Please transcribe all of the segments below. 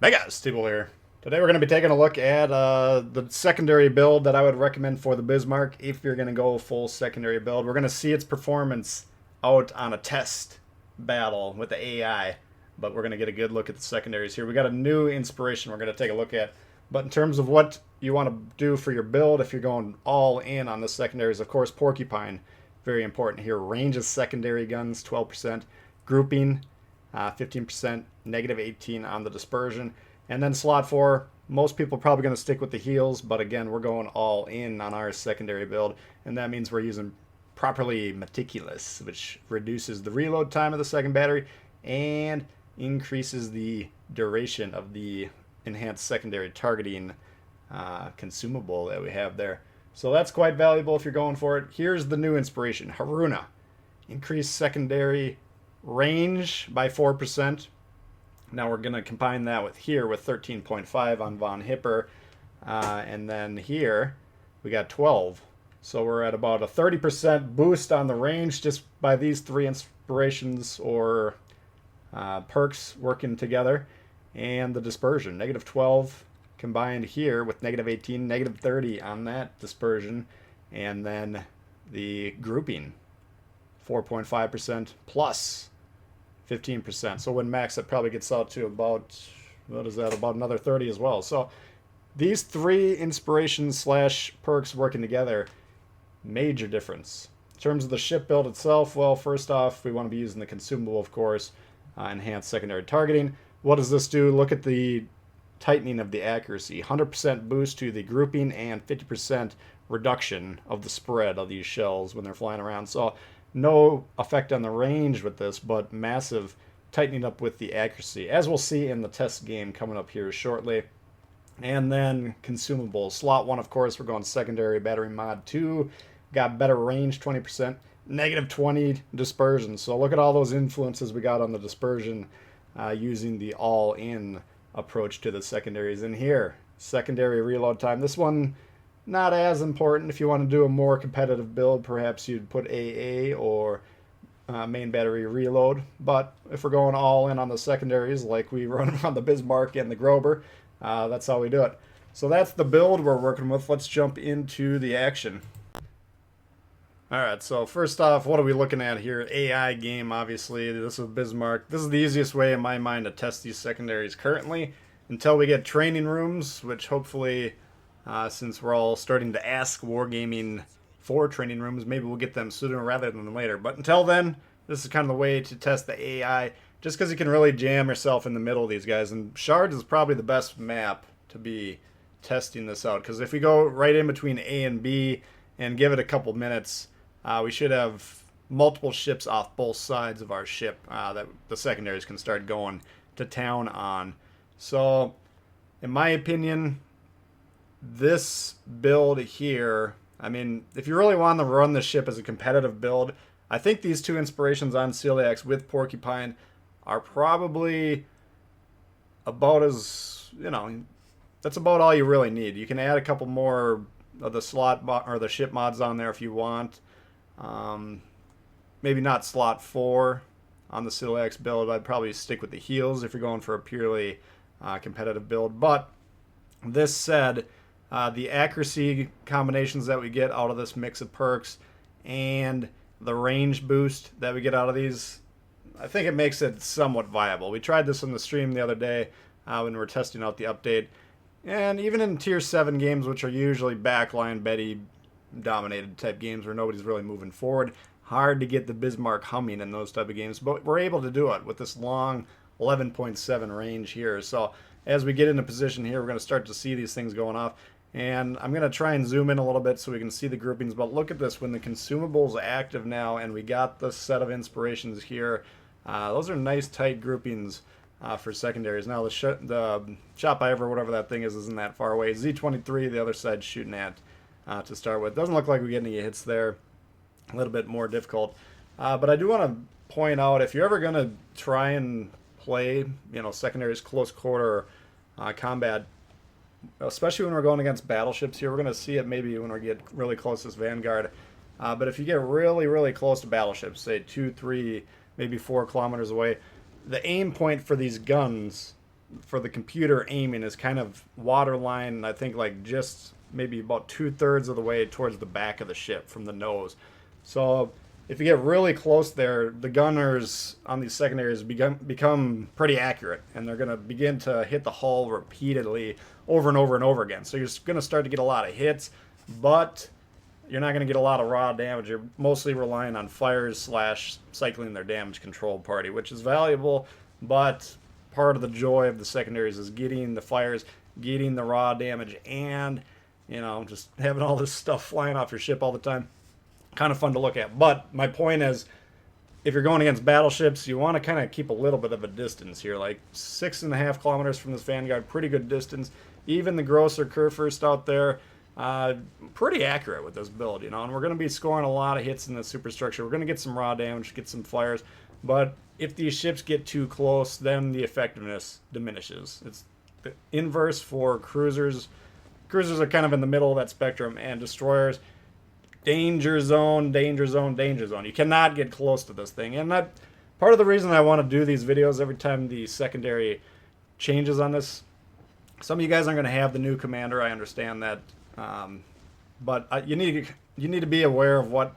Hey guys, Tbull here. Today we're going to be taking a look at the secondary build that I would recommend for the Bismarck if you're going to go full secondary build. We're going to see its performance out on a test battle with the AI, but we're going to get a good look at the secondaries here. We got a new inspiration we're going to take a look at. But in terms of what you want to do for your build, if you're going all in on the secondaries, of course, Porcupine, very important here. Range of secondary guns, 12%. Grouping, 15%, negative 18 on the dispersion. And then slot 4, most people are probably going to stick with the heals, but again, we're going all in on our secondary build, and that means we're using properly meticulous, which reduces the reload time of the second battery and increases the duration of the enhanced secondary targeting consumable that we have there. So that's quite valuable if you're going for it. Here's the new inspiration, Haruna. Increase secondary range by 4%. Now we're going to combine that with here with 13.5 on Von Hipper. And then here we got 12. So we're at about a 30% boost on the range just by these three inspirations or perks working together. And the dispersion, negative 12 combined here with negative 18, negative 30 on that dispersion. And then the grouping, 4.5% plus 15%. So when max, that probably gets out to about, what is that, about another 30 as well. So these three inspirations slash perks working together, major difference. In terms of the ship build itself, well, first off, we want to be using the consumable, of course, enhanced secondary targeting. What does this do? Look at the tightening of the accuracy. 100% boost to the grouping and 50% reduction of the spread of these shells when they're flying around. So no effect on the range with this, but massive tightening up with the accuracy, as we'll see in the test game coming up here shortly. And then consumables. Slot 1, of course, we're going secondary battery mod 2. Got better range, 20%. Negative 20 dispersion. So look at all those influences we got on the dispersion using the all-in approach to the secondaries in here. Secondary reload time. This one, not as important. If you want to do a more competitive build, perhaps you'd put AA or main battery reload. But if we're going all in on the secondaries, like we run on the Bismarck and the Grober, that's how we do it. So that's the build we're working with. Let's jump into the action. Alright, so first off, what are we looking at here? AI game, obviously. This is Bismarck. This is the easiest way, in my mind, to test these secondaries currently until we get training rooms, which hopefully, since we're all starting to ask Wargaming for training rooms, maybe we'll get them sooner rather than later. But until then, this is kind of the way to test the AI, just because you can really jam yourself in the middle of these guys. And Shards is probably the best map to be testing this out, because if we go right in between A and B and give it a couple minutes, we should have multiple ships off both sides of our ship that the secondaries can start going to town on. So, in my opinion, this build here, I mean, if you really want to run the ship as a competitive build, I think these two inspirations on Celiax with Porcupine are probably about as, that's about all you really need. You can add a couple more of the or the ship mods on there if you want. Maybe not slot 4 on the Celiax build. I'd probably stick with the heals if you're going for a purely competitive build. But this said, the accuracy combinations that we get out of this mix of perks and the range boost that we get out of these, I think it makes it somewhat viable. We tried this on the stream the other day when we were testing out the update. And even in Tier 7 games, which are usually backline Betty dominated type games where nobody's really moving forward, hard to get the Bismarck humming in those type of games, but we're able to do it with this long 11.7 range here. So as we get into position here, we're going to start to see these things going off, and I'm going to try and zoom in a little bit so we can see the groupings. But look at this, when the consumables are active now and we got the set of inspirations here, those are nice tight groupings for secondaries. Now the shot by ever, whatever that thing is, isn't that far away. Z23, the other side shooting at to start with. Doesn't look like we get any hits there. A little bit more difficult. But I do want to point out, if you're ever going to try and play, secondaries close quarter combat, especially when we're going against battleships here, we're going to see it maybe when we get really close to this Vanguard. But if you get really, really close to battleships, say 2, 3, maybe 4 kilometers away, the aim point for these guns for the computer aiming is kind of waterline, I think like just maybe about 2/3 of the way towards the back of the ship from the nose. So if you get really close there, the gunners on these secondaries become pretty accurate, and they're going to begin to hit the hull repeatedly over and over and over again. So you're going to start to get a lot of hits, but you're not going to get a lot of raw damage. You're mostly relying on fires slash cycling their damage control party, which is valuable, but part of the joy of the secondaries is getting the fires, getting the raw damage, and, you know, just having all this stuff flying off your ship all the time. Kind of fun to look at. But my point is, if you're going against battleships, you want to kind of keep a little bit of a distance here, like 6.5 kilometers from this Vanguard, pretty good distance. Even the Grosser Kurfürst out there, pretty accurate with this build, you know, and we're going to be scoring a lot of hits in the superstructure. We're going to get some raw damage, get some fires, but if these ships get too close, then the effectiveness diminishes. It's the inverse for cruisers. Cruisers are kind of in the middle of that spectrum, and destroyers, danger zone, danger zone, danger zone. You cannot get close to this thing. And that part of the reason I want to do these videos every time the secondary changes on this. Some of you guys aren't going to have the new commander. I understand that, but you need to be aware of what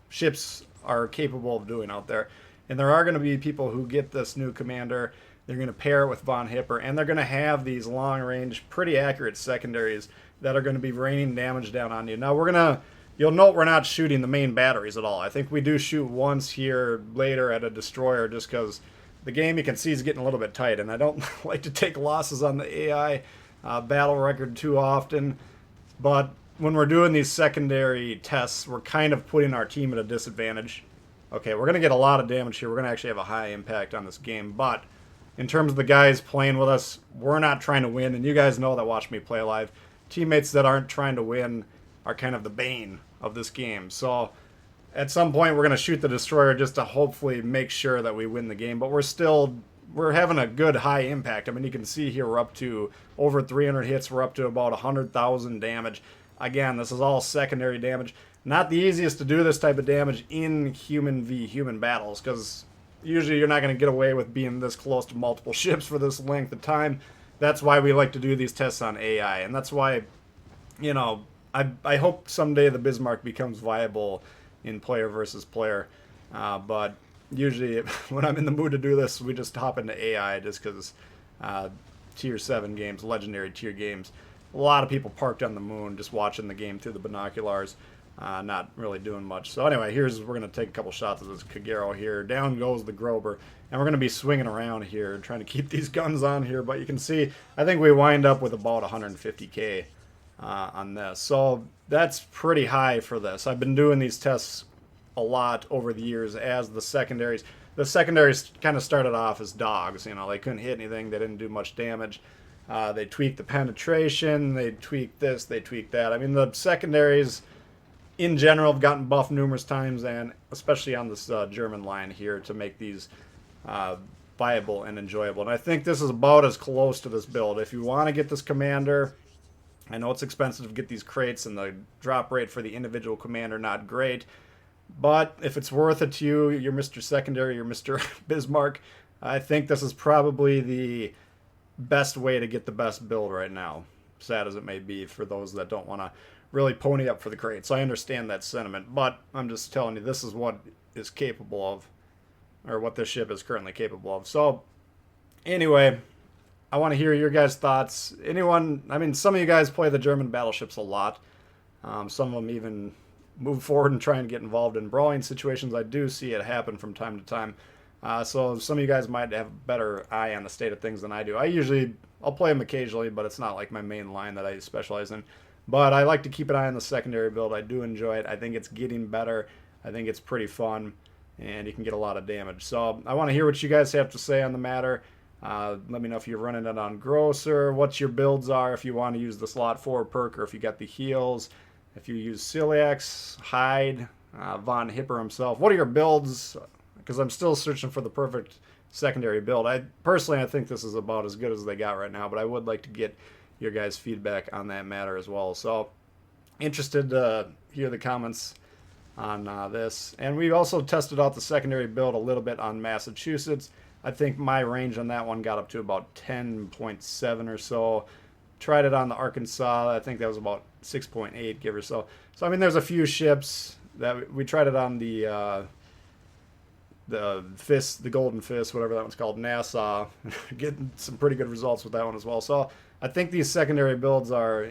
ships are capable of doing out there. And there are going to be people who get this new commander. They're going to pair it with von Hipper, and they're going to have these long-range, pretty accurate secondaries that are going to be raining damage down on you. Now you'll note we're not shooting the main batteries at all. I think we do shoot once here later at a destroyer just because the game, you can see, is getting a little bit tight, and I don't like to take losses on the AI battle record too often. But when we're doing these secondary tests, we're kind of putting our team at a disadvantage. Okay, we're going to get a lot of damage here. We're going to actually have a high impact on this game, but in terms of the guys playing with us, we're not trying to win, and you guys know that watch me play live. Teammates that aren't trying to win are kind of the bane of this game. So at some point we're going to shoot the destroyer just to hopefully make sure that we win the game, but we're having a good high impact. I mean, you can see here we're up to over 300 hits. We're up to about 100,000 damage. Again, this is all secondary damage. Not the easiest to do this type of damage in human v human battles, because usually you're not going to get away with being this close to multiple ships for this length of time. That's why we like to do these tests on AI, and that's why, you know, I hope someday the Bismarck becomes viable in player versus player. But usually when I'm in the mood to do this, we just hop into AI just because Tier 7 games, legendary tier games, a lot of people parked on the moon just watching the game through the binoculars, not really doing much. So anyway, we're going to take a couple shots of this Kagero here. Down goes the Grober. And we're going to be swinging around here, trying to keep these guns on here. But you can see, I think we wind up with about 150k. On this. So that's pretty high for this. I've been doing these tests a lot over the years as the secondaries. The secondaries kind of started off as dogs. You know, they couldn't hit anything. They didn't do much damage. They tweaked the penetration. They tweaked this. They tweaked that. I mean, the secondaries in general have gotten buffed numerous times, and especially on this German line here to make these viable and enjoyable. And I think this is about as close to this build. If you want to get this commander, I know it's expensive to get these crates, and the drop rate for the individual commander not great. But if it's worth it to you, you're Mr. Secondary, you're Mr. Bismarck, I think this is probably the best way to get the best build right now. Sad as it may be for those that don't want to really pony up for the crates. I understand that sentiment, but I'm just telling you this is what is capable of, or what this ship is currently capable of. So anyway, I want to hear your guys' thoughts. Anyone, I mean, some of you guys play the German battleships a lot. Some of them even move forward and try and get involved in brawling situations. I do see it happen from time to time. So some of you guys might have a better eye on the state of things than I do. I'll play them occasionally, but it's not like my main line that I specialize in. But I like to keep an eye on the secondary build. I do enjoy it. I think it's getting better. I think it's pretty fun, and you can get a lot of damage. So I want to hear what you guys have to say on the matter. Let me know if you're running it on Grosser, what your builds are, if you want to use the slot 4 perk, or if you got the heals, if you use Celiax, Hyde, von Hipper himself. What are your builds? Because I'm still searching for the perfect secondary build. I think this is about as good as they got right now, but I would like to get your guys' feedback on that matter as well. So interested to hear the comments on this. And we also tested out the secondary build a little bit on Massachusetts. I think my range on that one got up to about 10.7 or so. Tried it on the Arkansas. I think that was about 6.8, give or so. So I mean, there's a few ships that we tried it on the Fist, the Golden Fist, whatever that one's called, Nassau. Getting some pretty good results with that one as well. So I think these secondary builds are,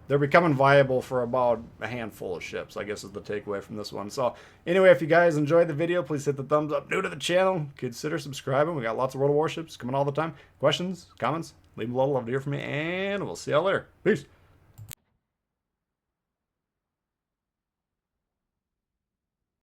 they're becoming viable for about a handful of ships, I guess is the takeaway from this one. So anyway, if you guys enjoyed the video, please hit the thumbs up. New to the channel, consider subscribing. We got lots of World of Warships coming all the time. Questions, comments, leave them below. Love to hear from you, and we'll see y'all later. Peace.